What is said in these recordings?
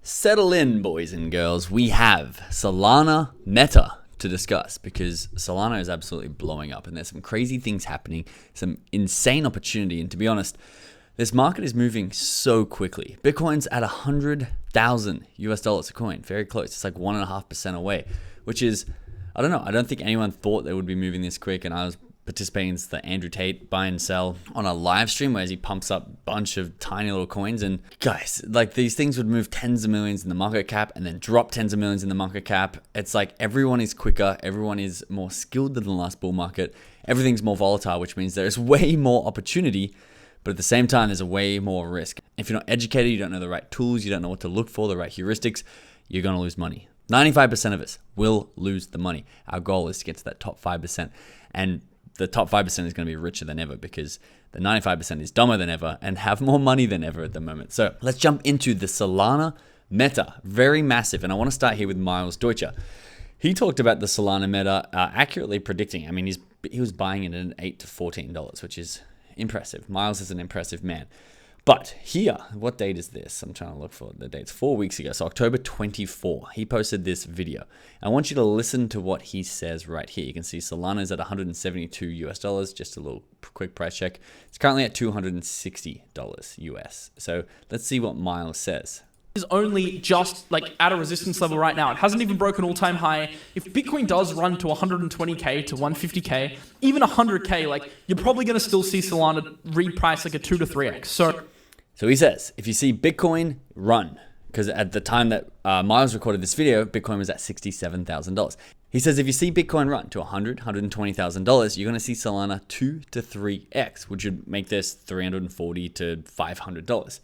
Settle in, boys and girls. We have Solana Meta to discuss because Solana is absolutely blowing up and there's some crazy things happening, some insane opportunity. And to be honest, this market is moving so quickly. Bitcoin's at $100,000 a coin, very close. It's like 1.5% away, which is, I don't know. I don't think anyone thought they would be moving this quick. And I was participating in the Andrew Tate buy and sell on a live stream where he pumps up a bunch of tiny little coins. And guys, like these things would move tens of millions in the market cap and then drop tens of millions in the market cap. It's like everyone is quicker. Everyone is more skilled than the last bull market. Everything's more volatile, which means there's way more opportunity. But at the same time, there's a way more risk. If you're not educated, you don't know the right tools, you don't know what to look for, the right heuristics, you're going to lose money. 95% of us will lose the money. Our goal is to get to that top 5%. And the top 5% is going to be richer than ever because the 95% is dumber than ever and have more money than ever at the moment. So let's jump into the Solana Meta. Very massive. And I want to start here with Miles Deutscher. He talked about the Solana Meta accurately predicting. I mean, he was buying it at $8 to $14, which is impressive. Miles is an impressive man. But here, what date is this? I'm trying to look for the dates. 4 weeks ago, so October 24, he posted this video. I want you to listen to what he says right here. You can see Solana is at $172, just a little quick price check. It's currently at $260 US. So let's see what Miles says. Is only just like at a resistance level right now. It hasn't even broken all-time high. If Bitcoin does run to 120K to 150K, even 100K, like you're probably going to still see Solana reprice like a 2 to 3x. So he says, if you see Bitcoin run, because at the time that Miles recorded this video, Bitcoin was at $67,000. He says, if you see Bitcoin run to $100,000, $120,000, you're going to see Solana 2 to 3x, which would make this $340 to $500.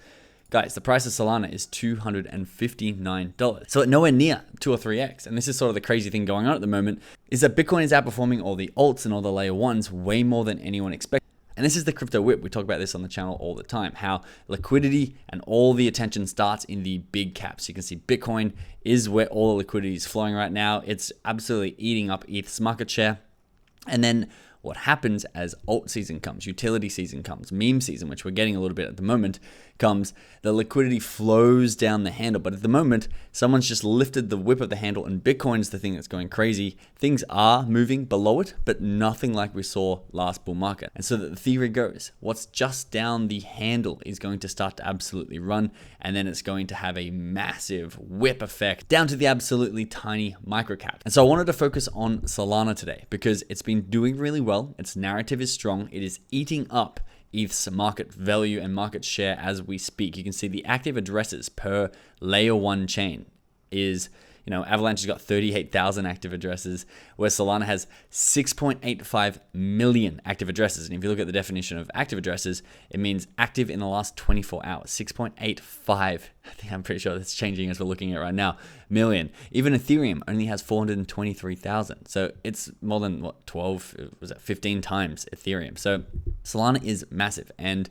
Guys, the price of Solana is $259. So nowhere near 2 or 3x. And this is sort of the crazy thing going on at the moment, is that Bitcoin is outperforming all the alts and all the layer ones way more than anyone expected. And this is the crypto whip. We talk about this on the channel all the time, how liquidity and all the attention starts in the big caps. You can see Bitcoin is where all the liquidity is flowing right now. It's absolutely eating up ETH's market share. And then what happens as alt season comes, utility season comes, meme season, which we're getting a little bit at the moment, comes, the liquidity flows down the handle. But at the moment, someone's just lifted the whip of the handle and Bitcoin's the thing that's going crazy. Things are moving below it, but nothing like we saw last bull market. And so the theory goes, what's just down the handle is going to start to absolutely run, and then it's going to have a massive whip effect down to the absolutely tiny microcap. And so I wanted to focus on Solana today because it's been doing really well. Its narrative is strong. It is eating up ETH's market value and market share as we speak. You can see the active addresses per layer one chain is, Avalanche has got 38,000 active addresses, where Solana has 6.85 million active addresses. And if you look at the definition of active addresses, it means active in the last 24 hours, 6.85. I'm pretty sure that's changing as we're looking at right now, million. Even Ethereum only has 423,000. So it's more than 15 times Ethereum. So Solana is massive. And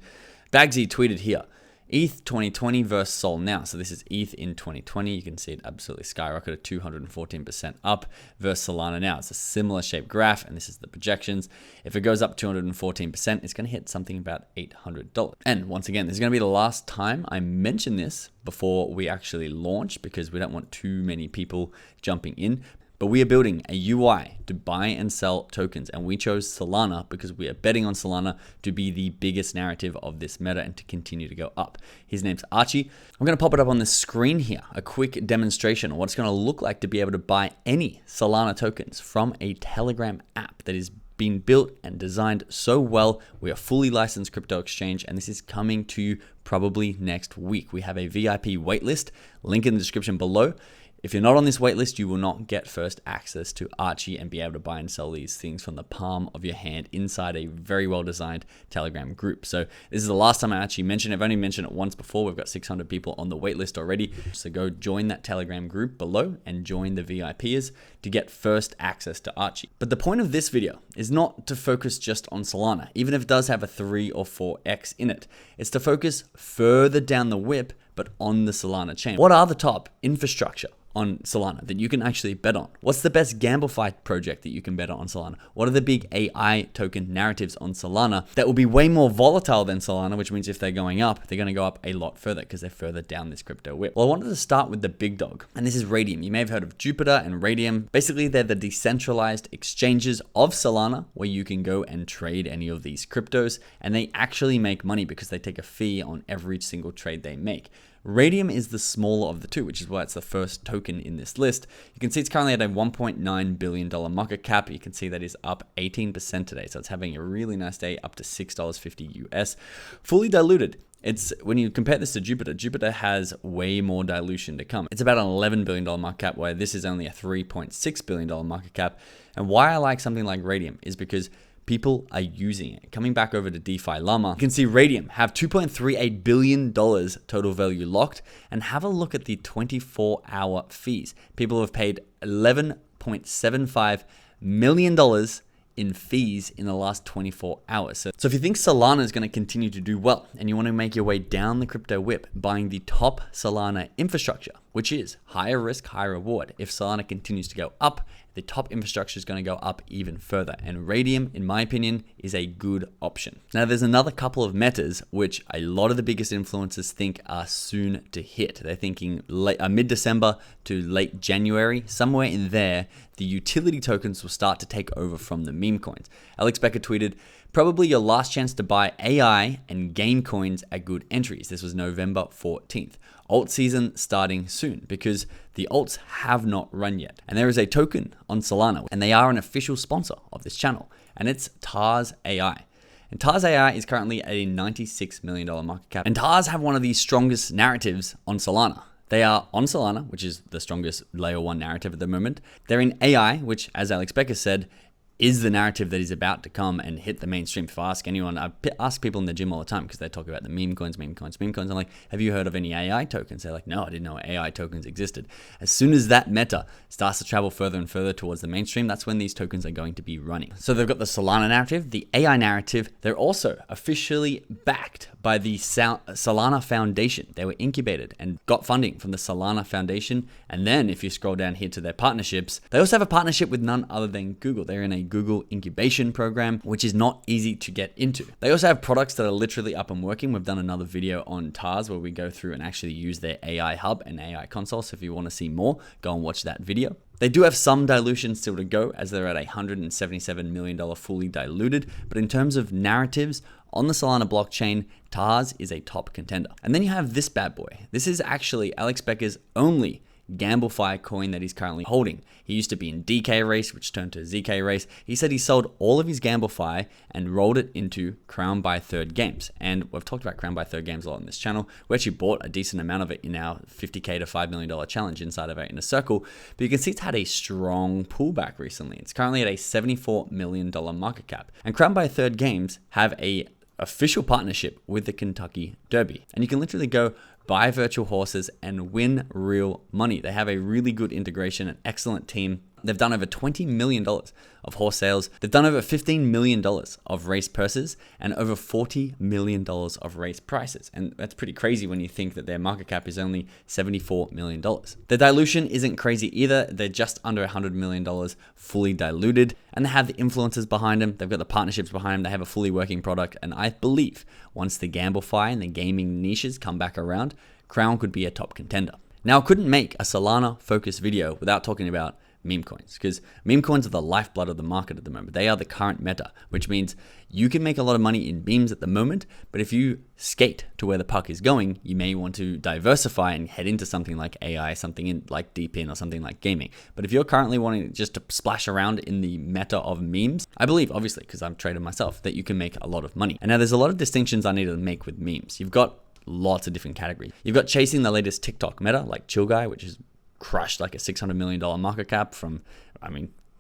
Bagsy tweeted here, ETH 2020 versus Sol now. So this is ETH in 2020. You can see it absolutely skyrocketed 214% up versus Solana now. It's a similar shaped graph, and this is the projections. If it goes up 214%, it's going to hit something about $800. And once again, this is going to be the last time I mention this before we actually launch because we don't want too many people jumping in. But we are building a UI to buy and sell tokens, and we chose Solana because we are betting on Solana to be the biggest narrative of this meta and to continue to go up. His name's Archie. I'm going to pop it up on the screen here, a quick demonstration of what it's going to look like to be able to buy any Solana tokens from a Telegram app that is being built and designed so well. We are fully licensed crypto exchange, and this is coming to you probably next week. We have a VIP waitlist, link in the description below. If you're not on this waitlist, you will not get first access to Archie and be able to buy and sell these things from the palm of your hand inside a very well-designed Telegram group. So this is the last time I actually mentioned it. I've only mentioned it once before. We've got 600 people on the waitlist already. So go join that Telegram group below and join the VIPs to get first access to Archie. But the point of this video is not to focus just on Solana, even if it does have a 3 or 4x in it. It's to focus further down the whip, but on the Solana chain. What are the top infrastructure on Solana that you can actually bet on? What's the best gamblefi project that you can bet on Solana? What are the big AI token narratives on Solana that will be way more volatile than Solana, which means if they're going up, they're going to go up a lot further because they're further down this crypto whip. Well, I wanted to start with the big dog, and this is Raydium. You may have heard of Jupiter and Raydium. Basically, they're the decentralized exchanges of Solana where you can go and trade any of these cryptos, and they actually make money because they take a fee on every single trade they make. Raydium is the smaller of the two, which is why it's the first token in this list. You can see it's currently at a $1.9 billion market cap. You can see that is up 18% today. So it's having a really nice day, up to $6.50 US. Fully diluted. It's when you compare this to Jupiter has way more dilution to come. It's about an $11 billion market cap, where this is only a $3.6 billion market cap. And why I like something like Raydium is because people are using it. Coming back over to DeFi Llama, you can see Raydium have $2.38 billion total value locked, and have a look at the 24-hour fees. People have paid $11.75 million in fees in the last 24 hours. So if you think Solana is going to continue to do well and you want to make your way down the crypto whip buying the top Solana infrastructure, which is higher risk, higher reward. If Solana continues to go up, the top infrastructure is going to go up even further. And Raydium, in my opinion, is a good option. Now, there's another couple of metas which a lot of the biggest influencers think are soon to hit. They're thinking mid-December to late January, somewhere in there, the utility tokens will start to take over from the meme coins. Alex Becker tweeted, "Probably your last chance to buy AI and game coins at good entries." This was November 14th. Alt season starting soon because the alts have not run yet. And there is a token on Solana, and they are an official sponsor of this channel, and it's TARS AI. And TARS AI is currently at a $96 million market cap. And TARS have one of the strongest narratives on Solana. They are on Solana, which is the strongest layer 1 narrative at the moment. They're in AI, which, as Alex Becker said, is the narrative that is about to come and hit the mainstream. If I ask anyone, I ask people in the gym all the time because they talk about the meme coins. I'm like, have you heard of any AI tokens? They're like, no, I didn't know AI tokens existed. As soon as that meta starts to travel further and further towards the mainstream, that's when these tokens are going to be running. So they've got the Solana narrative, the AI narrative. They're also officially backed by the Solana Foundation. They were incubated and got funding from the Solana Foundation. And then if you scroll down here to their partnerships, they also have a partnership with none other than Google. They're in a Google incubation program, which is not easy to get into. They also have products that are literally up and working. We've done another video on TARS where we go through and actually use their AI hub and AI console. So if you want to see more, go and watch that video. They do have some dilution still to go, as they're at $177 million fully diluted. But in terms of narratives on the Solana blockchain, TARS is a top contender. And then you have this bad boy. This is actually Alex Becker's only gamblefi coin that he's currently holding. He used to be in DK race, which turned to ZK race. He said he sold all of his gamblefi and rolled it into Crown by Third Games. And we've talked about Crown by Third Games a lot on this channel. We actually bought a decent amount of it in our $50K to $5 million challenge inside of our inner circle. But you can see it's had a strong pullback recently. It's currently at a $74 million market cap. And Crown by Third Games have a official partnership with the Kentucky Derby. And you can literally go buy virtual horses and win real money. They have a really good integration, an excellent team. They've done over $20 million of horse sales. They've done over $15 million of race purses and over $40 million of race prices. And that's pretty crazy when you think that their market cap is only $74 million. The dilution isn't crazy either. They're just under $100 million fully diluted. And they have the influencers behind them. They've got the partnerships behind them. They have a fully working product. And I believe once the gamblefi and the gaming niches come back around, Crown could be a top contender. Now, I couldn't make a Solana focused video without talking about meme coins, because meme coins are the lifeblood of the market at the moment. They are the current meta, which means you can make a lot of money in memes at the moment, but if you skate to where the puck is going, you may want to diversify and head into something like AI, something in like deep in, or something like gaming. But if you're currently wanting just to splash around in the meta of memes, I believe, obviously, because I'm a trader myself, that you can make a lot of money. And now there's a lot of distinctions I need to make with memes. You've got lots of different categories. You've got chasing the latest TikTok meta, like Chill Guy, which is crushed like a $600 million market cap from,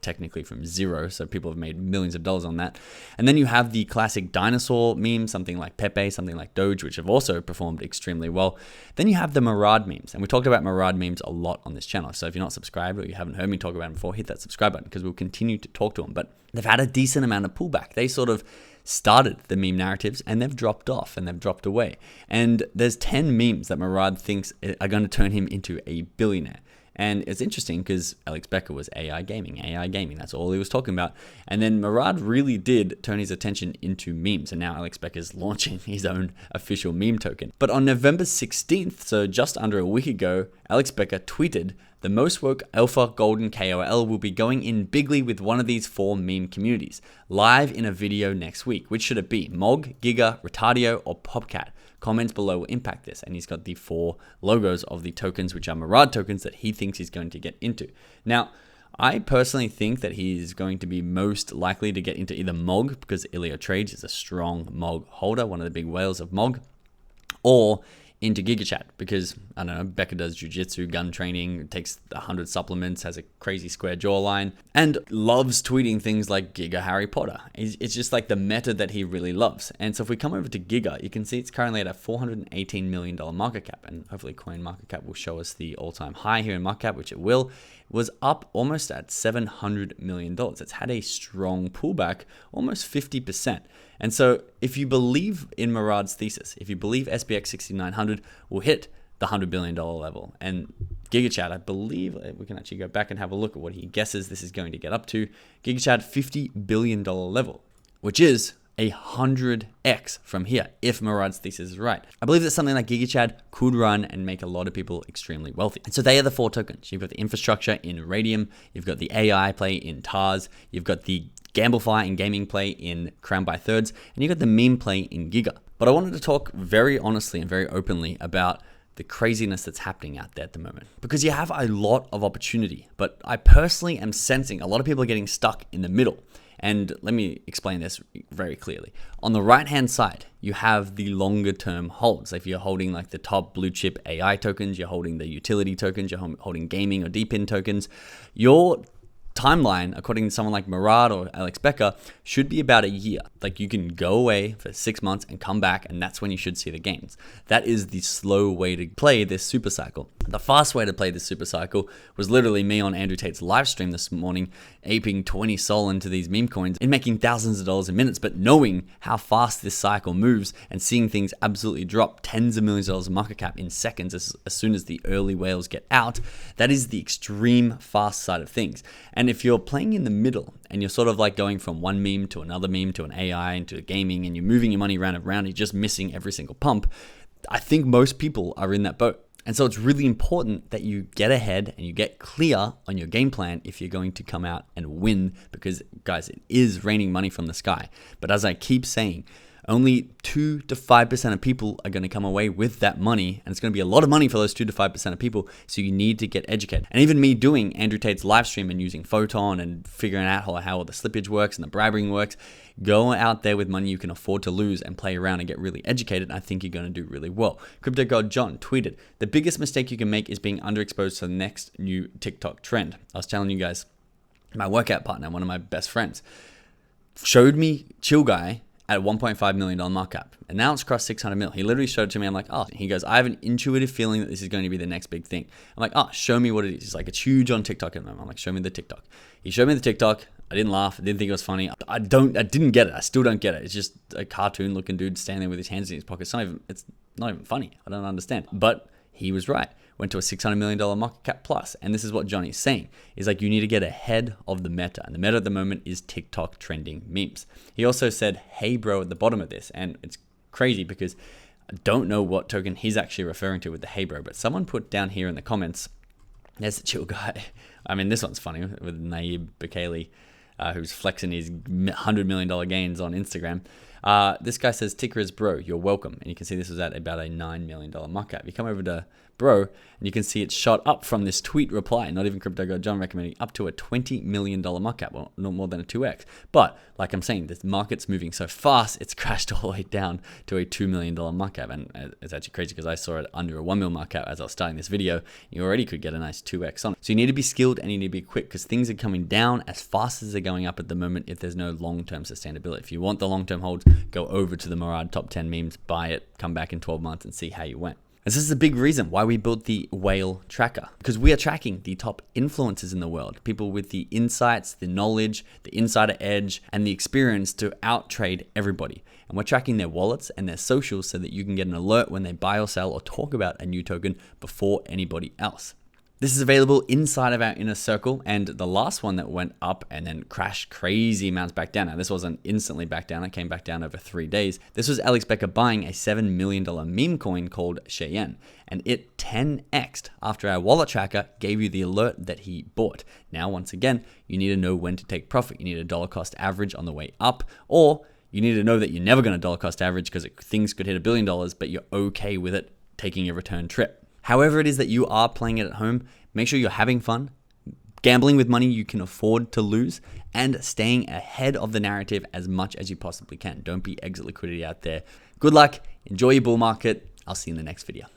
technically from zero. So people have made millions of dollars on that. And then you have the classic dinosaur meme, something like Pepe, something like Doge, which have also performed extremely well. Then you have the Murad memes. And we talked about Murad memes a lot on this channel. So if you're not subscribed or you haven't heard me talk about them before, hit that subscribe button because we'll continue to talk to them. But they've had a decent amount of pullback. They sort of started the meme narratives and they've dropped off and they've dropped away. And there's 10 memes that Murad thinks are going to turn him into a billionaire. And it's interesting because Alex Becker was AI gaming. That's all he was talking about. And then Murad really did turn his attention into memes. And now Alex Becker's launching his own official meme token. But on November 16th, so just under a week ago, Alex Becker tweeted, "The most woke alpha golden KOL will be going in bigly with one of these 4 meme communities, live in a video next week. Which should it be? Mog, Giga, Retardio, or Popcat? Comments below will impact this." And he's got the 4 logos of the tokens, which are Murad tokens that he thinks he's going to get into. Now, I personally think that he's going to be most likely to get into either Mog, because Ilya Trades is a strong Mog holder, one of the big whales of Mog, or into GigaChat, because, I don't know, Becca does jiu-jitsu, gun training, takes 100 supplements, has a crazy square jawline, and loves tweeting things like Giga Harry Potter. It's just like the meta that he really loves. And so if we come over to Giga, you can see it's currently at a $418 million market cap, and hopefully Coin Market Cap will show us the all-time high here in market cap, which it will. It was up almost at $700 million. It's had a strong pullback, almost 50%. And so if you believe in Murad's thesis, if you believe SPX 6900 will hit the $100 billion level, and GigaChat, I believe, we can actually go back and have a look at what he guesses this is going to get up to. GigaChat $50 billion level, which is 100x from here, if Murad's thesis is right. I believe that something like GigaChat could run and make a lot of people extremely wealthy. And so they are the 4 tokens. You've got the infrastructure in Raydium, you've got the AI play in TARS, you've got the gamblefi and gaming play in Crown by Thirds, and you got the meme play in Giga. But I wanted to talk very honestly and very openly about the craziness that's happening out there at the moment, because you have a lot of opportunity, but I personally am sensing a lot of people are getting stuck in the middle. And let me explain this very clearly. On the right hand side, you have the longer term holds. If you're holding like the top blue chip AI tokens, you're holding the utility tokens, you're holding gaming or DeepIn tokens, your timeline, according to someone like Murad or Alex Becker, should be about a year. Like, you can go away for 6 months and come back, and that's when you should see the gains. That is the slow way to play this super cycle. The fast way to play this super cycle was literally me on Andrew Tate's live stream this morning, aping 20 sol into these meme coins and making thousands of dollars in minutes, but knowing how fast this cycle moves and seeing things absolutely drop tens of millions of dollars of market cap in seconds as soon as the early whales get out. That is the extreme fast side of things. And if you're playing in the middle and you're sort of like going from one meme to another meme to an AI into gaming, and you're moving your money around and around, you're just missing every single pump, I think most people are in that boat. And so it's really important that you get ahead and you get clear on your game plan if you're going to come out and win, because guys, it is raining money from the sky. But as I keep saying, only 2 to 5% of people are going to come away with that money, and it's going to be a lot of money for those 2 to 5% of people, so you need to get educated. And even me doing Andrew Tate's live stream and using Photon and figuring out how all the slippage works and the bribing works, go out there with money you can afford to lose and play around and get really educated, and I think you're going to do really well. Crypto God John tweeted, "The biggest mistake you can make is being underexposed to the next new TikTok trend." I was telling you guys, my workout partner, one of my best friends, showed me Chill Guy at a $1.5 million market cap, and now it's crossed 600 mil. He literally showed it to me. I'm like, oh, he goes, "I have an intuitive feeling that this is going to be the next big thing." I'm like, oh, show me what it is. He's like, "It's huge on TikTok at the moment." I'm like, "Show me the TikTok." He showed me the TikTok. I didn't laugh. I didn't think it was funny. I didn't get it. I still don't get it. It's just a cartoon looking dude standing there with his hands in his pockets. It's not even funny. I don't understand. But he was right. Went to a $600 million market cap plus. And this is what Johnny's saying, is like, you need to get ahead of the meta. And the meta at the moment is TikTok trending memes. He also said, "Hey bro," at the bottom of this. And it's crazy because I don't know what token he's actually referring to with the "hey bro," but someone put down here in the comments, there's the Chill Guy. I mean, this one's funny with Naib Bekele, who's flexing his $100 million gains on Instagram. This guy says, "Ticker is bro, you're welcome." And you can see this was at about a $9 million market cap. You come over to bro, and you can see it shot up from this tweet reply, not even Crypto God John recommending, up to a $20 million market cap, well, no more than a 2x. But like I'm saying, the market's moving so fast, it's crashed all the way down to a $2 million market cap. And it's actually crazy because I saw it under a $1 million market cap as I was starting this video. You already could get a nice 2x on it. So you need to be skilled and you need to be quick, because things are coming down as fast as they're going up at the moment if there's no long-term sustainability. If you want the long-term holds, go over to the Murad top 10 memes, buy it, come back in 12 months and see how you went. This is a big reason why we built the whale tracker, because we are tracking the top influencers in the world, people with the insights, the knowledge, the insider edge, and the experience to out-trade everybody. And we're tracking their wallets and their socials so that you can get an alert when they buy or sell or talk about a new token before anybody else. This is available inside of our inner circle, and the last one that went up and then crashed crazy amounts back down. Now, this wasn't instantly back down. It came back down over 3 days. This was Alex Becker buying a $7 million meme coin called Cheyenne, and it 10x'd after our wallet tracker gave you the alert that he bought. Now, once again, you need to know when to take profit. You need a dollar cost average on the way up, or you need to know that you're never going to dollar cost average because things could hit $1 billion, but you're okay with it taking a return trip. However it is that you are playing it at home, make sure you're having fun, gambling with money you can afford to lose, and staying ahead of the narrative as much as you possibly can. Don't be exit liquidity out there. Good luck. Enjoy your bull market. I'll see you in the next video.